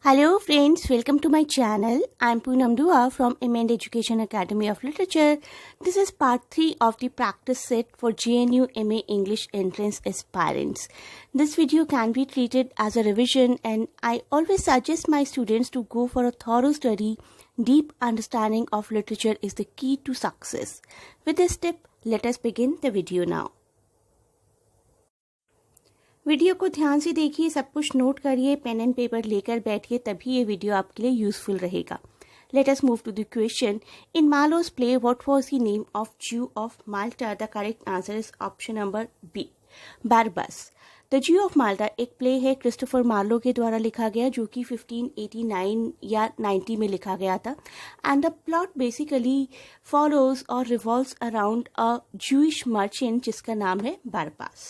Hello friends, welcome to my channel. I'm Poonam Dua from MN Education Academy of Literature. This is part 3 of the practice set for JNU MA English entrance aspirants. This video can be treated as a revision and I always suggest my students to go for a thorough study. Deep understanding of literature is the key to success. With this tip, let us begin the video now. Video को ध्यान से देखिए, सब कुछ note करिए, pen and paper लेकर बैठिए, तभी ये वीडियो आपके लिए यूजफुल रहेगा. Let us move to the question. In Marlowe's play what was the name of Jew of Malta? The correct answer is option number B, Barabas. The Jew of Malta एक play है Christopher Marlowe के द्वारा लिखा गया, जो कि 1589 या 90 में लिखा गया था. And the plot basically follows और रिवॉल्व्स अराउंड अ ज्यूइश मर्चेंट जिसका नाम है Barbes.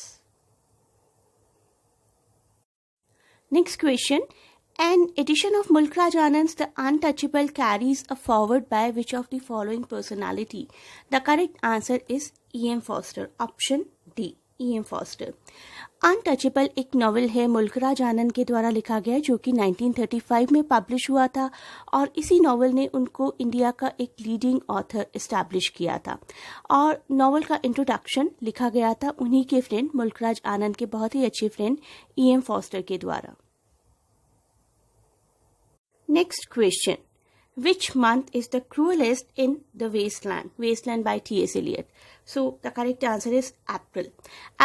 Next question. An edition of Mulk Raj Anand's The Untouchable carries a foreword by which of the following personality? The correct answer is E.M. Forster. Option D. E.M. Forster. Untouchable एक novel है मुल्क राज आनंद के द्वारा लिखा गया, जो कि 1935 में पब्लिश हुआ था और इसी नॉवल ने उनको इंडिया का एक लीडिंग ऑथर एस्टैब्लिश किया था. और नॉवल का इंट्रोडक्शन लिखा गया था उन्हीं के फ्रेंड मुल्क राज आनंद के बहुत ही अच्छे फ्रेंड E.M. फॉस्टर के द्वारा. Next question. Which month is the cruelest in The Wasteland? Wasteland by T.S. Eliot. So the correct answer is April.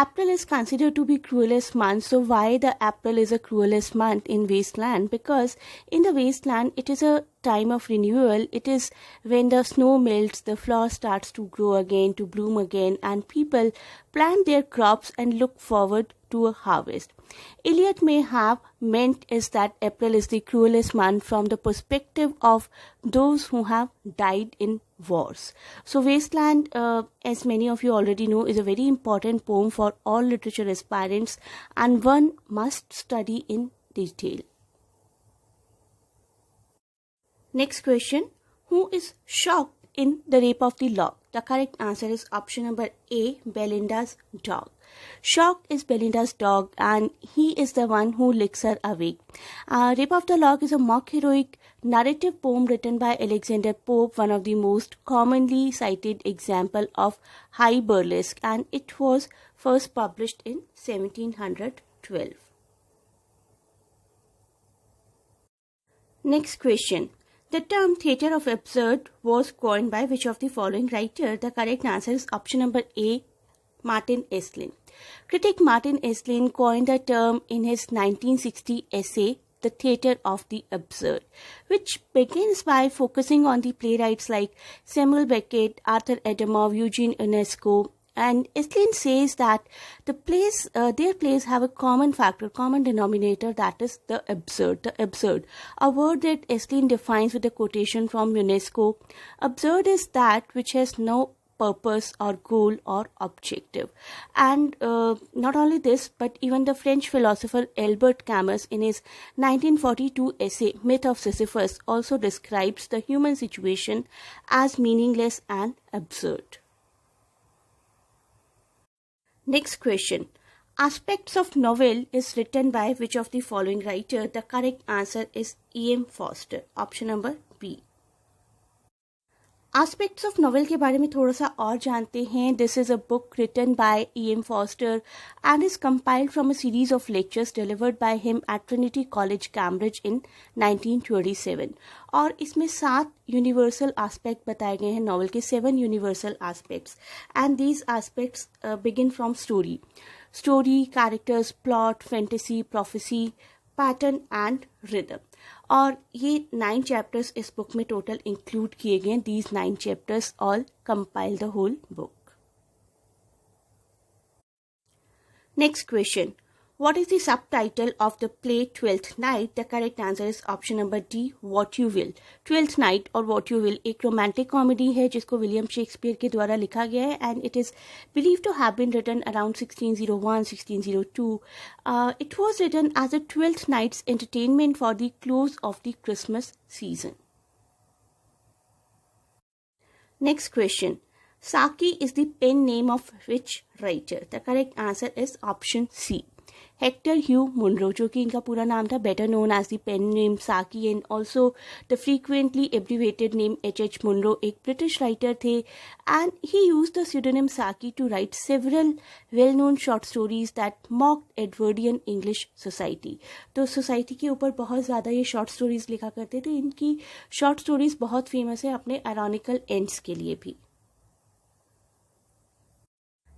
April is considered to be cruelest month. So why the April is a cruelest month in Wasteland? Because in the Wasteland it is a time of renewal. It is when the snow melts, the flower starts to grow again, to bloom again, and people plant their crops and look forward to a harvest. Eliot may have meant is that April is the cruelest month from the perspective of those who have died in wars. So Wasteland, as many of you already know, is a very important poem for all literature aspirants and one must study in detail. Next question. Who is shocked in The Rape of the Lock? The correct answer is option number A, Belinda's dog. Shocked is Belinda's dog and he is the one who licks her awake. Rape of the Lock is a mock heroic narrative poem written by Alexander Pope, one of the most commonly cited example of high burlesque, and it was first published in 1712. Next question. The term theatre of absurd was coined by which of the following writer? The correct answer is option number A, Martin Esslin. Critic Martin Esslin coined the term in his 1960 essay, The Theatre of the Absurd, which begins by focusing on the playwrights like Samuel Beckett, Arthur Adamov, Eugene Ionesco. And Esslin says that their plays have a common factor, common denominator, that is the absurd. The absurd, a word that Esslin defines with a quotation from UNESCO. Absurd is that which has no purpose or goal or objective. And not only this, but even the French philosopher Albert Camus in his 1942 essay Myth of Sisyphus also describes the human situation as meaningless and absurd. Next question. Aspects of Novel is written by which of the following writer? The correct answer is E.M. Forster. Option number B. Aspects of Novel के बारे में थोड़ा सा और जानते हैं. This is a book written by E.M. Forster and is compiled from a series of lectures delivered by him at Trinity College, Cambridge in 1927. और इसमें 7 यूनिवर्सल एस्पेक्ट बताए गए हैं नॉवल के, 7 universal aspects. And these aspects begin from story, characters, plot, fantasy, prophecy, pattern and rhythm. और ये 9 chapters इस book में टोटल इंक्लूड किए गए. These 9 chapters all compile the whole book. Next question. What is the subtitle of the play Twelfth Night? The correct answer is option number D, What You Will. Twelfth Night और What You Will एक romantic comedy है जिसको William Shakespeare के द्वारा लिखा गया है and it is believed to have been written around 1601-1602. It was written as a Twelfth Night's entertainment for the close of the Christmas season. Next question. Saki is the pen name of which writer? The correct answer is option C, Hector Hugh Munro, जो कि इनका पूरा नाम था, better known as the pen name Saki and also the frequently abbreviated name H.H. Munro, एक British writer थे and he used the pseudonym Saki to write several well known short stories that mocked Edwardian English society. तो society के ऊपर बहुत ज़्यादा ये short stories लिखा करते थे। इनकी शॉर्ट स्टोरीज बहुत फेमस है अपने आयरॉनिकल एंड्स के लिए भी।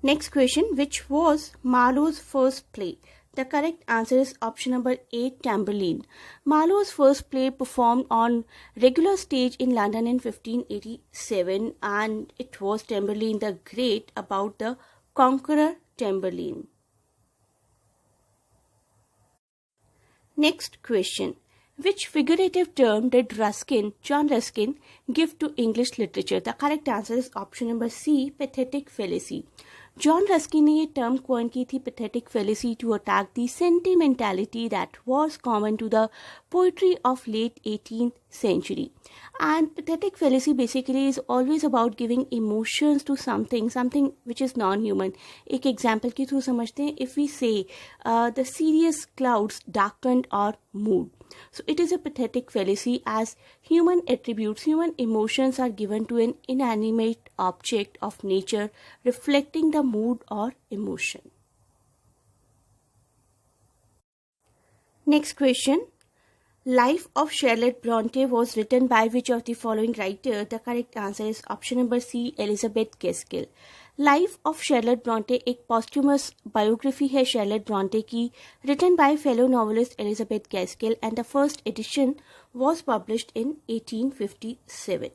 Next question, which was Marlowe's first play? The correct answer is option number A, Tamburlaine. Marlowe's first play performed on regular stage in London in 1587 and it was Tamburlaine the Great, about the conqueror Tamburlaine. Next question. Which figurative term did John Ruskin, give to English literature? The correct answer is option number C, pathetic fallacy. John Ruskin ने ये term coin की थी, pathetic fallacy, to attack the sentimentality that was common to the poetry of late 18th century. And pathetic fallacy basically is always about giving emotions to something which is non-human. एक example के through समझते हैं. If we say the serious clouds darkened our mood, so it is a pathetic fallacy, as human attributes, human emotions are given to an inanimate object of nature reflecting the mood or emotion. Next question. Life of Charlotte Bronte was written by which of the following writer? The correct answer is option number C, Elizabeth Gaskell. Life of Charlotte Bronte एक posthumous biography है Charlotte Bronte की, written by fellow novelist Elizabeth Gaskell, and the first edition was published in 1857.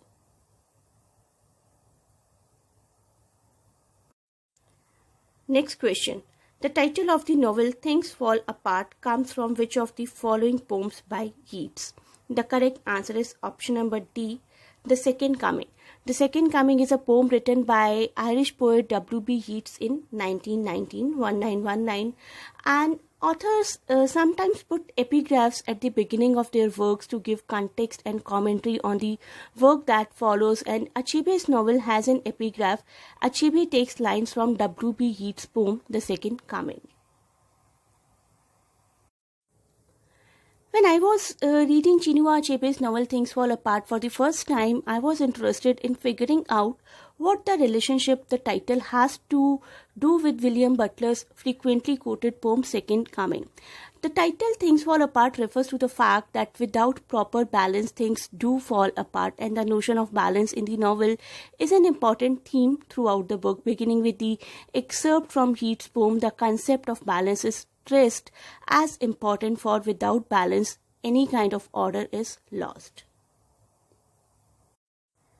Next question. The title of the novel Things Fall Apart comes from which of the following poems by Yeats? The correct answer is option number D, The Second Coming. The Second Coming is a poem written by Irish poet W.B. Yeats in 1919, and authors sometimes put epigraphs at the beginning of their works to give context and commentary on the work that follows, and Achebe's novel has an epigraph. Achebe takes lines from W.B. Yeats' poem The Second Coming. When I was reading Chinua Achebe's novel Things Fall Apart for the first time, I was interested in figuring out what the relationship the title has to do with William Butler's frequently quoted poem Second Coming. The title Things Fall Apart refers to the fact that without proper balance, things do fall apart, and the notion of balance in the novel is an important theme throughout the book. Beginning with the excerpt from Yeats' poem, the concept of balance is stressed as important, for without balance, any kind of order is lost.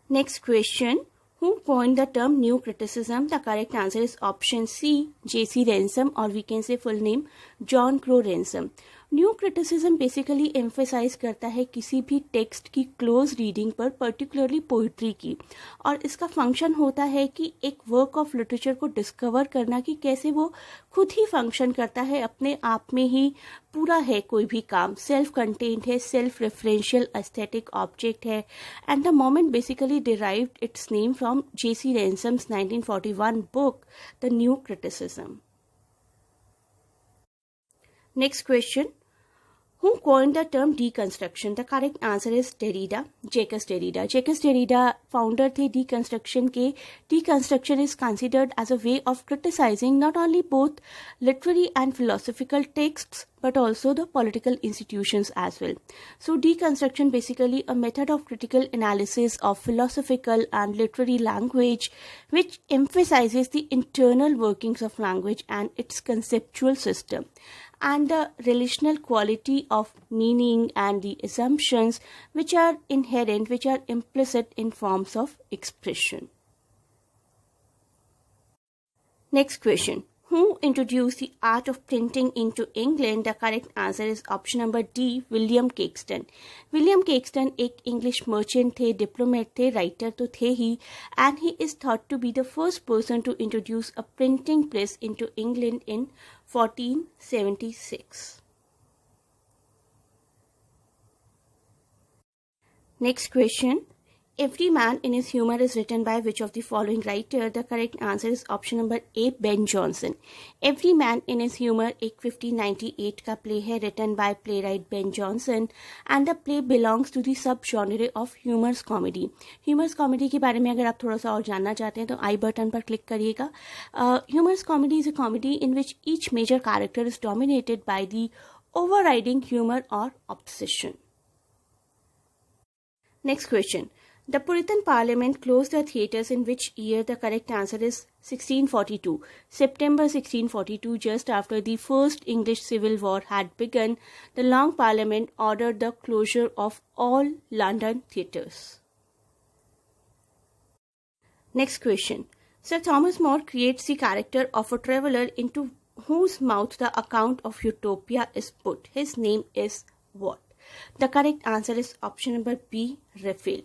Next question. Who coined the term new criticism? The correct answer is option C, J.C. Ransom, or we can say full name John Crow Ransom. New criticism basically emphasise करता है किसी भी text की close reading पर, particularly poetry की, और इसका function होता है कि एक वर्क ऑफ लिटरेचर को डिस्कवर करना कि कैसे वो खुद ही फंक्शन करता है, अपने आप में ही पूरा है, कोई भी काम सेल्फ कंटेंट है, सेल्फ रेफरेंशियल एस्थेटिक ऑब्जेक्ट है, and the moment basically derived it's name from J.C. Ransom's 1941 book, The New Criticism. Next question. Who coined the term deconstruction? The correct answer is Derrida, Jacques Derrida. Jacques Derrida founder थे deconstruction के. Deconstruction is considered as a way of criticizing not only both literary and philosophical texts but also the political institutions as well. So deconstruction basically a method of critical analysis of philosophical and literary language which emphasizes the internal workings of language and its conceptual system, and the relational quality of meaning and the assumptions which are inherent, which are implicit in forms of expression. Next question. Who introduced the art of printing into England? The correct answer is option number D, William Caxton. William Caxton एक English merchant थे, diplomat थे, writer तो थे ही, and he is thought to be the first person to introduce a printing press into England in 1476. Next question. Every Man in His Humor is written by which of the following writer? The correct answer is option number A, Ben Jonson. Every Man in His Humor एक 1598 का play है written by playwright Ben Jonson and the play belongs to the sub-genre of humorous comedy. Humorous comedy के बारे में अगर आप थोड़ा सा और जानना चाहते हैं तो आई बटन पर क्लिक करिएगा. Humorous comedy is a comedy in which each major character is dominated by the overriding humor or obsession. Next question. The Puritan Parliament closed the theatres in which year? The correct answer is 1642. September 1642, just after the First English Civil War had begun, the Long Parliament ordered the closure of all London theatres. Next question. Sir Thomas More creates the character of a traveller into whose mouth the account of Utopia is put. His name is what? The correct answer is option number B, Raphael.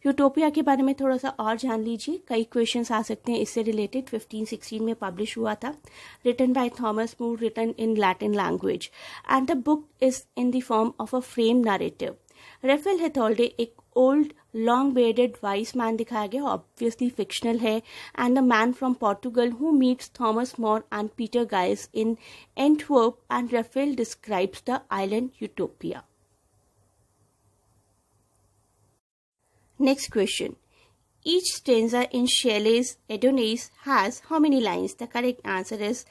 Utopia के बारे में थोड़ा सा और जान लीजिए. कई questions आ सकते हैं इससे रिलेटेड. 1516 में पब्लिश हुआ था. Written by Thomas More, written in Latin language and the book is in the form of a frame narrative. Raphael Hythloday एक old long bearded wise man दिखाया गया, ऑब्वियसली फिक्शनल है, and the man from Portugal who meets Thomas More and Peter गाइस in Antwerp and Raphael describes the island Utopia. Next question. Each stanza in Shelley's Adonais has how many lines? The correct answer is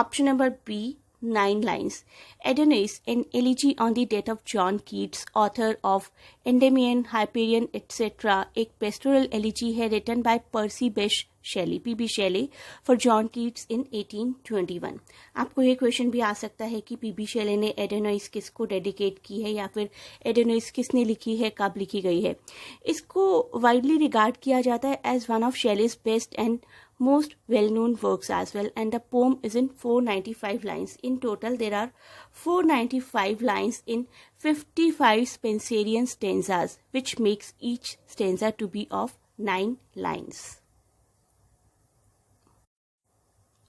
option number B, 9 lines. Adonais, an elegy on the death of John Keats, author of Endymion, Hyperion, etc. एक pastoral elegy है written by Percy Bysshe Shelley, P.B. Shelley, for John Keats in 1821. आपको ये question भी आ सकता है कि P.B. Shelley ने Adonais किसको डेडिकेट की है या फिर एडोनाइस किसने लिखी है, कब लिखी गई है. इसको वाइडली रिगार्ड किया जाता है as one of Shelley's best and most well-known works as well, and the poem is in 495 lines. In total, there are 495 lines in 55 Spenserian stanzas, which makes each stanza to be of 9 lines.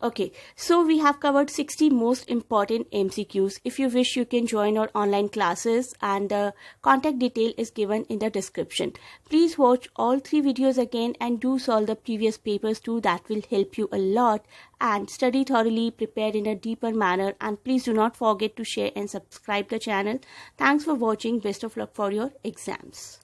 Okay, so we have covered 60 most important MCQs. If you wish, you can join our online classes and the contact detail is given in the description. Please watch all 3 videos again and do solve the previous papers too. That will help you a lot, and study thoroughly, prepare in a deeper manner, and please do not forget to share and subscribe the channel. Thanks for watching. Best of luck for your exams.